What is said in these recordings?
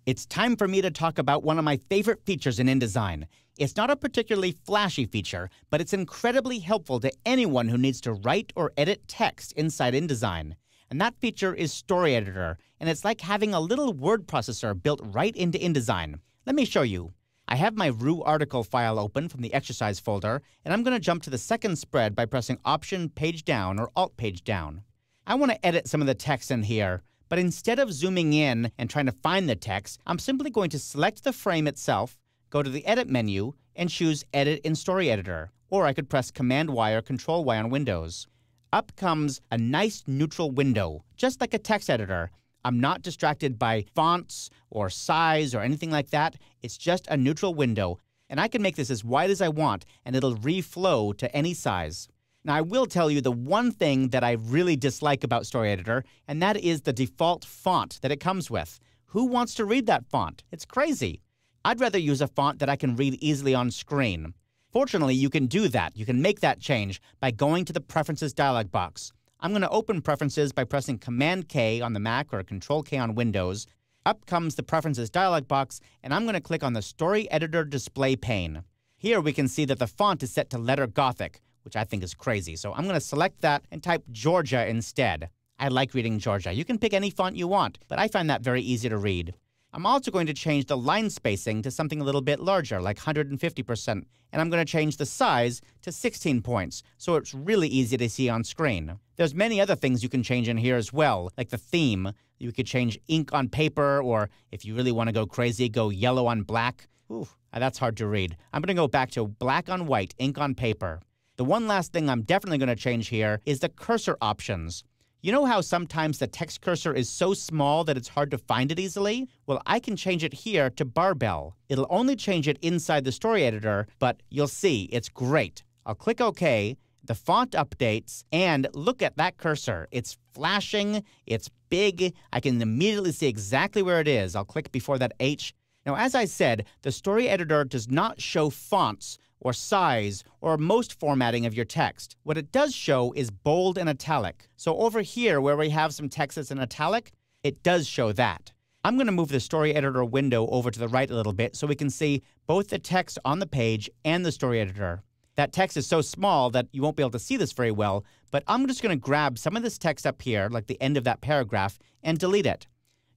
It's time for me to talk about one of my favorite features in InDesign. It's not a particularly flashy feature, but it's incredibly helpful to anyone who needs to write or edit text inside InDesign. And that feature is Story Editor, and it's like having a little word processor built right into InDesign. Let me show you. I have my Rue article file open from the exercise folder, and I'm going to jump to the second spread by pressing Option Page Down or Alt Page Down. I want to edit some of the text in here, but instead of zooming in and trying to find the text, I'm simply going to select the frame itself, go to the Edit menu, and choose Edit in Story Editor. Or I could press Command-Y or Control-Y on Windows. Up comes a nice neutral window, just like a text editor. I'm not distracted by fonts or size or anything like that. It's just a neutral window, and I can make this as wide as I want, and it'll reflow to any size. Now, I will tell you the one thing that I really dislike about Story Editor, and that is the default font that it comes with. Who wants to read that font? It's crazy. I'd rather use a font that I can read easily on screen. Fortunately, you can do that. You can make that change by going to the Preferences dialog box. I'm going to open Preferences by pressing Command-K on the Mac or Control-K on Windows. Up comes the Preferences dialog box, and I'm going to click on the Story Editor display pane. Here we can see that the font is set to letter Gothic, which I think is crazy. So I'm going to select that and type Georgia instead. I like reading Georgia. You can pick any font you want, but I find that very easy to read. I'm also going to change the line spacing to something a little bit larger, like 150%, and I'm going to change the size to 16 points, so it's really easy to see on screen. There's many other things you can change in here as well, like the theme. You could change ink on paper, or if you really want to go crazy, go yellow on black. Ooh, that's hard to read. I'm going to go back to black on white, ink on paper. The one last thing I'm definitely going to change here is the cursor options. You know how sometimes the text cursor is so small that it's hard to find it easily? Well, I can change it here to barbell. It'll only change it inside the Story Editor, but you'll see, it's great. I'll click OK, the font updates, and look at that cursor. It's flashing, it's big, I can immediately see exactly where it is. I'll click before that H. Now, as I said, the Story Editor does not show fonts or size, or most formatting of your text. What it does show is bold and italic. So over here, where we have some text that's in italic, it does show that. I'm going to move the Story Editor window over to the right a little bit so we can see both the text on the page and the Story Editor. That text is so small that you won't be able to see this very well, but I'm just going to grab some of this text up here, like the end of that paragraph, and delete it.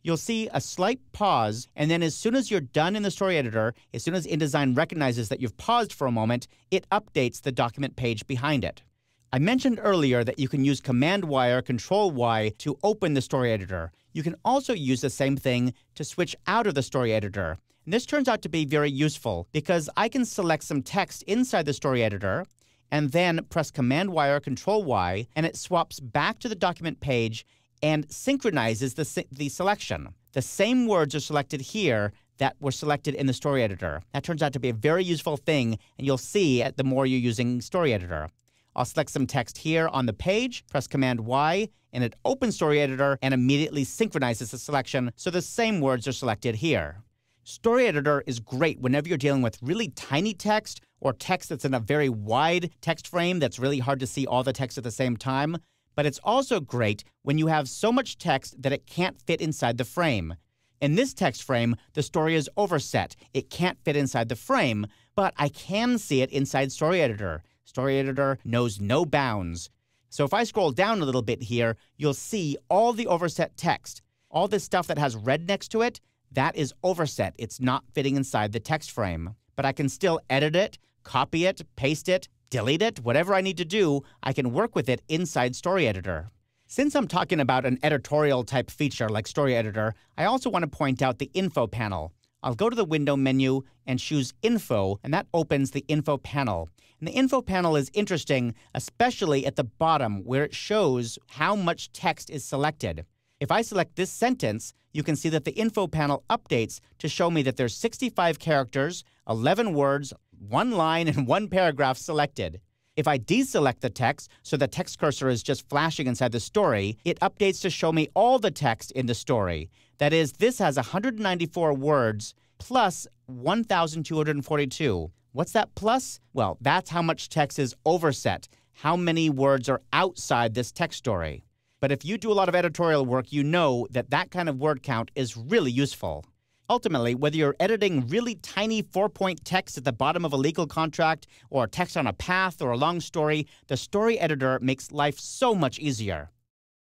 You'll see a slight pause, and then as soon as you're done in the Story Editor, as soon as InDesign recognizes that you've paused for a moment, it updates the document page behind it. I mentioned earlier that you can use Command-Y or Control-Y to open the Story Editor. You can also use the same thing to switch out of the Story Editor. And this turns out to be very useful because I can select some text inside the Story Editor and then press Command-Y or Control-Y, and it swaps back to the document page and synchronizes the selection. The same words are selected here that were selected in the Story Editor. That turns out to be a very useful thing, and you'll see it the more you're using Story Editor. I'll select some text here on the page, press Command-Y, and it opens Story Editor and immediately synchronizes the selection, so the same words are selected here. Story Editor is great whenever you're dealing with really tiny text or text that's in a very wide text frame that's really hard to see all the text at the same time. But it's also great when you have so much text that it can't fit inside the frame. In this text frame, the story is overset. It can't fit inside the frame, but I can see it inside Story Editor. Story Editor knows no bounds. So if I scroll down a little bit here, you'll see all the overset text. All this stuff that has red next to it, that is overset. It's not fitting inside the text frame. But I can still edit it, copy it, paste it, delete it, whatever I need to do, I can work with it inside Story Editor. Since I'm talking about an editorial type feature like Story Editor, I also want to point out the Info panel. I'll go to the Window menu and choose Info, and that opens the Info panel. And the Info panel is interesting, especially at the bottom where it shows how much text is selected. If I select this sentence, you can see that the Info panel updates to show me that there's 65 characters, 11 words, 1 line, and 1 paragraph selected. If I deselect the text, so the text cursor is just flashing inside the story, it updates to show me all the text in the story. That is, this has 194 words plus 1,242. What's that plus? Well, that's how much text is overset, how many words are outside this text story. But if you do a lot of editorial work, you know that that kind of word count is really useful. Ultimately, whether you're editing really tiny 4-point text at the bottom of a legal contract, or text on a path or a long story, the story editor makes life so much easier.